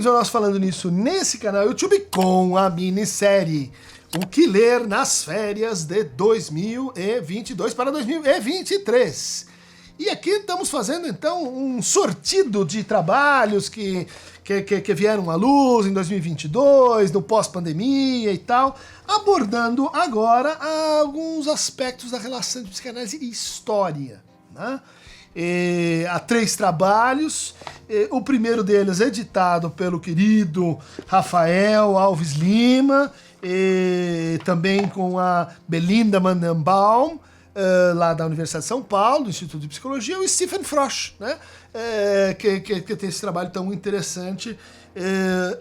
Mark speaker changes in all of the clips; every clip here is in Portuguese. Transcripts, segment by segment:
Speaker 1: continuar nós falando nisso nesse canal YouTube com a minissérie O que ler nas férias de 2022 para 2023. E aqui estamos fazendo então um sortido de trabalhos que vieram à luz em 2022, no pós-pandemia e tal, abordando agora alguns aspectos da relação de psicanálise e história, né? Há 3 trabalhos, o primeiro deles é editado pelo querido Rafael Alves Lima, também com a Belinda Mandelbaum, lá da Universidade de São Paulo, do Instituto de Psicologia, o Stephen Frosch, né? Que tem esse trabalho tão interessante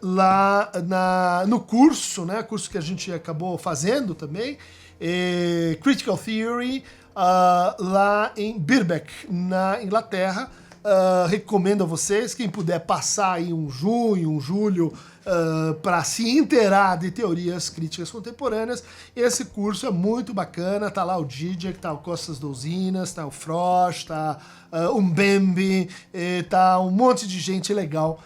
Speaker 1: lá no curso, né? Curso que a gente acabou fazendo também, Critical Theory, lá em Birkbeck, na Inglaterra. Recomendo a vocês, quem puder passar aí um junho, um julho, para se inteirar de teorias críticas contemporâneas. Esse curso é muito bacana, tá lá o Zizek, tá o Costas Douzinas, tá o Frosch, tá o Mbembe, tá um monte de gente legal.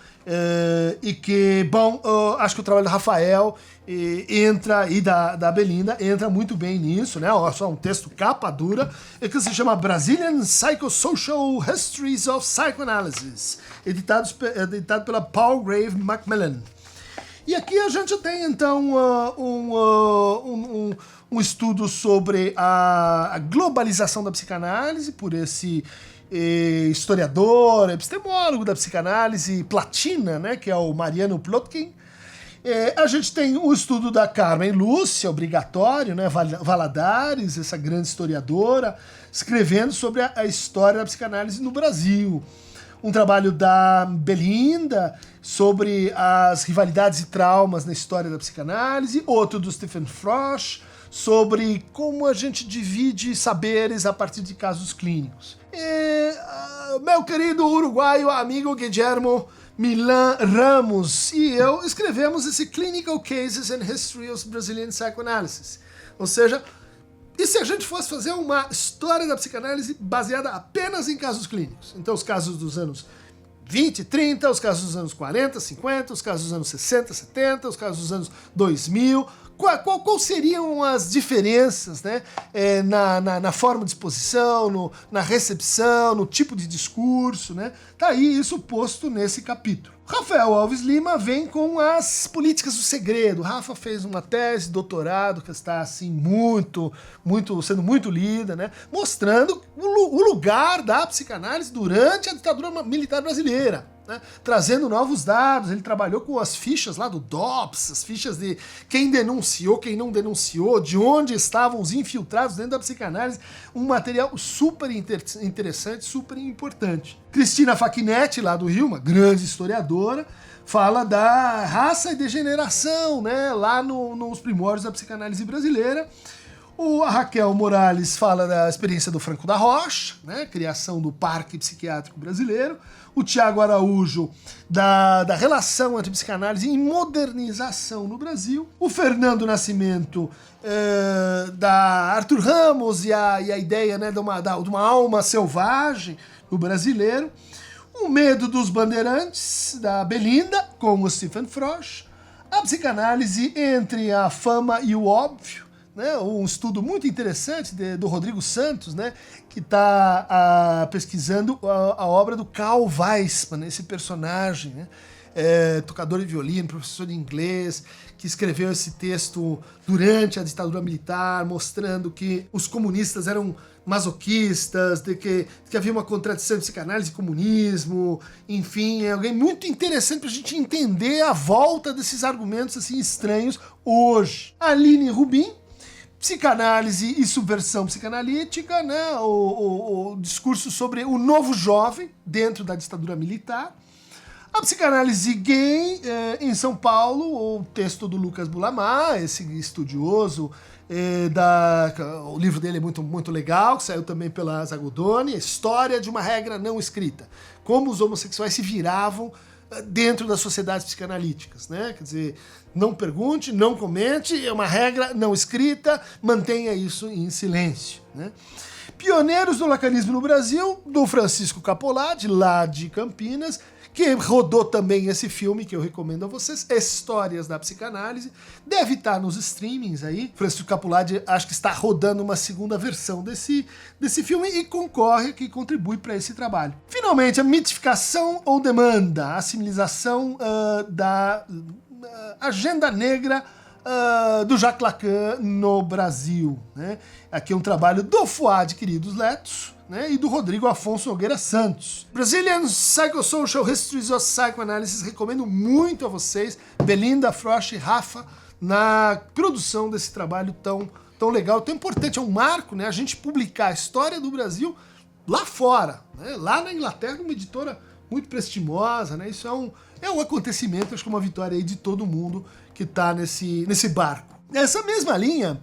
Speaker 1: E que, bom, acho que o trabalho do Rafael entra, e da Belinda, entra muito bem nisso, né? Só um texto capa dura, que se chama Brazilian Psychosocial Histories of Psychoanalysis, editado pela Palgrave Macmillan. E aqui a gente tem, então, um estudo sobre a globalização da psicanálise por esse historiador, epistemólogo da psicanálise platina, né, que é o Mariano Plotkin. A gente tem o estudo da Carmen Lúcia, obrigatório, né, Valadares, essa grande historiadora, escrevendo sobre a história da psicanálise no Brasil. Um trabalho da Belinda sobre as rivalidades e traumas na história da psicanálise, outro do Stephen Frosch sobre como a gente divide saberes a partir de casos clínicos. Meu querido uruguaio amigo Guillermo Milan Ramos e eu escrevemos esse Clinical Cases and History of Brazilian Psychoanalysis. Ou seja, e se a gente fosse fazer uma história da psicanálise baseada apenas em casos clínicos? Então os casos dos anos 20, 30, os casos dos anos 40, 50, os casos dos anos 60, 70, os casos dos anos 2000... Quais seriam as diferenças, né, na forma de exposição, na recepção, no tipo de discurso, né? Tá aí isso posto nesse capítulo. Rafael Alves Lima vem com as políticas do segredo. Rafa fez uma tese de doutorado que está assim sendo muito lida, né? Mostrando o lugar da psicanálise durante a ditadura militar brasileira, né? Trazendo novos dados. Ele trabalhou com as fichas lá do DOPS, as fichas de quem denunciou, quem não denunciou, de onde estavam os infiltrados dentro da psicanálise. Um material super interessante, super importante. Cristina Facchinetti, lá do Rio, uma grande historiadora, fala da raça e degeneração, né, lá nos primórdios da psicanálise brasileira. A Raquel Morales fala da experiência do Franco da Rocha, né, criação do Parque Psiquiátrico Brasileiro. O Tiago Araújo da relação entre psicanálise e modernização no Brasil. O Fernando Nascimento da Arthur Ramos e a ideia, né, de uma alma selvagem no brasileiro. O Medo dos Bandeirantes, da Belinda, com o Stephen Frosch. A psicanálise entre a fama e o óbvio, né, um estudo muito interessante do Rodrigo Santos, né, que está pesquisando a obra do Karl Weissmann, esse personagem, né, tocador de violino, professor de inglês, que escreveu esse texto durante a ditadura militar, mostrando que os comunistas eram masoquistas, de que havia uma contradição de psicanálise e comunismo, enfim, é alguém muito interessante para a gente entender a volta desses argumentos assim estranhos hoje. Aline Rubin, psicanálise e subversão psicanalítica, né? O discurso sobre o novo jovem dentro da ditadura militar. A psicanálise gay em São Paulo, o texto do Lucas Bulamar, esse estudioso, o livro dele é muito legal, que saiu também pela Zagudoni, História de uma Regra Não Escrita. Como os homossexuais se viravam dentro das sociedades psicanalíticas, né? Quer dizer, não pergunte, não comente, é uma regra não escrita, mantenha isso em silêncio, né? Pioneiros do lacanismo no Brasil, do Francisco Capolati, lá de Campinas, que rodou também esse filme que eu recomendo a vocês, Histórias da Psicanálise. Deve estar nos streamings aí. Francisco Capuladi acho que está rodando uma segunda versão desse filme e concorre, que contribui para esse trabalho. Finalmente, a mitificação ou demanda, a civilização da agenda negra do Jacques Lacan no Brasil, né? Aqui é um trabalho do Fuad Queridos Letos, né, e do Rodrigo Afonso Nogueira Santos. Brazilian Psychosocial Histories of Psychoanalysis, recomendo muito a vocês, Belinda, Frosch e Rafa, na produção desse trabalho tão legal, tão importante. É um marco, né, a gente publicar a história do Brasil lá fora, né, lá na Inglaterra, uma editora muito prestimosa, né, isso é um acontecimento, acho que é uma vitória aí de todo mundo que está nesse barco. Nessa mesma linha,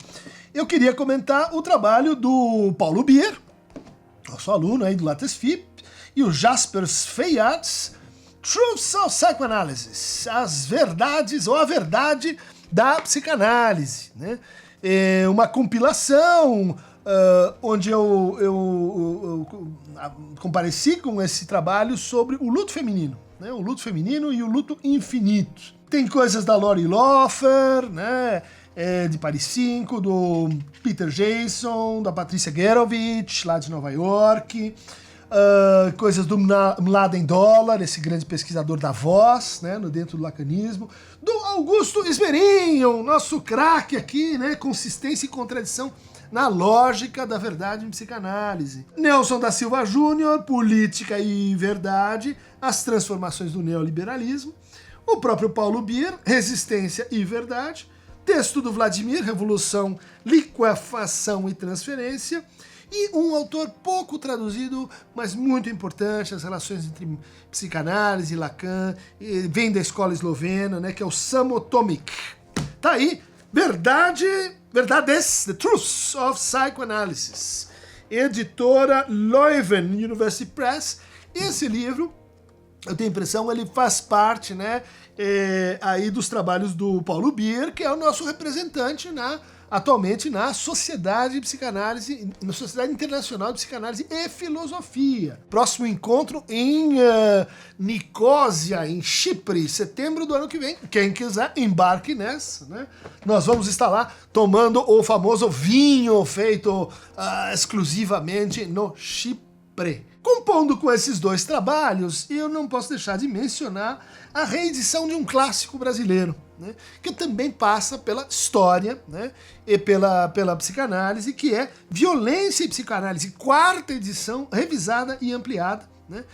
Speaker 1: eu queria comentar o trabalho do Paulo Bier, nosso aluno aí do Lattes FIP, e o Jaspers Feyarts, Truths of Psychoanalysis, as verdades ou a verdade da psicanálise, né? É uma compilação onde eu compareci com esse trabalho sobre o luto feminino, né? O luto feminino e o luto infinito. Tem coisas da Lori Loeffler, né? De Paris 5, do Peter Jason, da Patrícia Gerovich, lá de Nova York, coisas do Mladen Dollar, esse grande pesquisador da voz, né, dentro do lacanismo, do Augusto Esmerin, nosso craque aqui, né, consistência e contradição na lógica da verdade em psicanálise. Nelson da Silva Júnior, Política e Verdade, as transformações do neoliberalismo. O próprio Paulo Bier, Resistência e Verdade. Texto do Vladimir, Revolução, Liquefação e Transferência. E um autor pouco traduzido, mas muito importante, as relações entre psicanálise e Lacan, vem da escola eslovena, né, que é o Samo Tomic. Tá aí, Verdades, The Truths of Psychoanalysis. Editora Leuven University Press. Esse livro, eu tenho a impressão, ele faz parte, né, aí dos trabalhos do Paulo Bier, que é o nosso representante atualmente na Sociedade de Psicanálise, na Sociedade Internacional de Psicanálise e Filosofia. Próximo encontro em Nicósia, em Chipre, setembro do ano que vem. Quem quiser, embarque nessa, né? Nós vamos estar lá tomando o famoso vinho feito exclusivamente no Chipre. Compondo com esses dois trabalhos, eu não posso deixar de mencionar a reedição de um clássico brasileiro, né, que também passa pela história, né, e pela psicanálise, que é Violência e Psicanálise, 4ª edição, revisada e ampliada, né,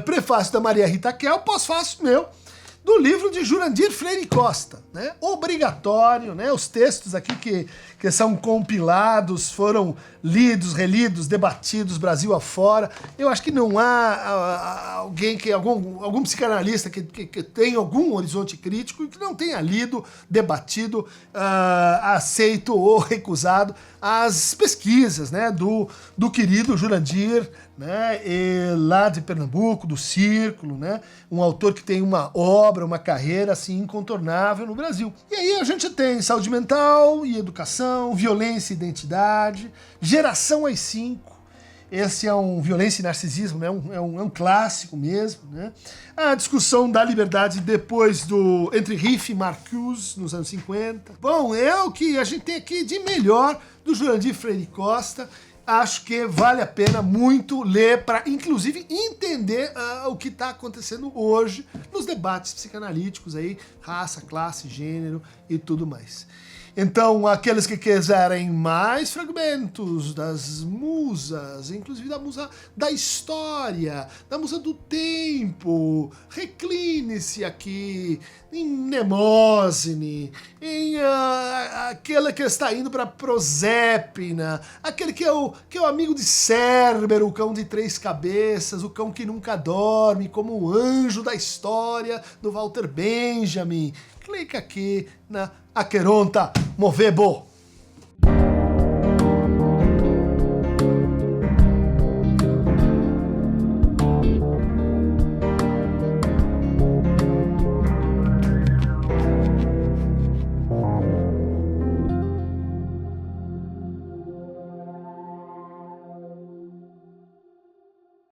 Speaker 1: prefácio da Maria Rita Kel, pós-fácio meu, do livro de Jurandir Freire Costa, né? Obrigatório, né? Os textos aqui que são compilados, foram lidos, relidos, debatidos Brasil afora. Eu acho que não há alguém algum psicanalista que tenha algum horizonte crítico e que não tenha lido, debatido, aceito ou recusado as pesquisas, né? do querido Jurandir, né, lá de Pernambuco, do Círculo, né, um autor que tem uma obra, uma carreira assim incontornável no Brasil. E aí a gente tem saúde mental e educação, violência e identidade, Geração AI-5, esse é um Violência e Narcisismo, né, é um clássico mesmo, né, a discussão da liberdade depois entre Riff e Marcuse nos anos 50. Bom, é o que a gente tem aqui de melhor do Jurandir Freire Costa. Acho que vale a pena muito ler para, inclusive, entender o que está acontecendo hoje nos debates psicanalíticos aí, raça, classe, gênero e tudo mais. Então, aqueles que quiserem mais fragmentos das musas, inclusive da musa da história, da musa do tempo, recline-se aqui em Mnemosine, em aquele que está indo para Prosépina, aquele que é o amigo de Cérbero, o cão de 3 cabeças, o cão que nunca dorme, como o anjo da história do Walter Benjamin. Clica aqui na Aqueronta Movebo.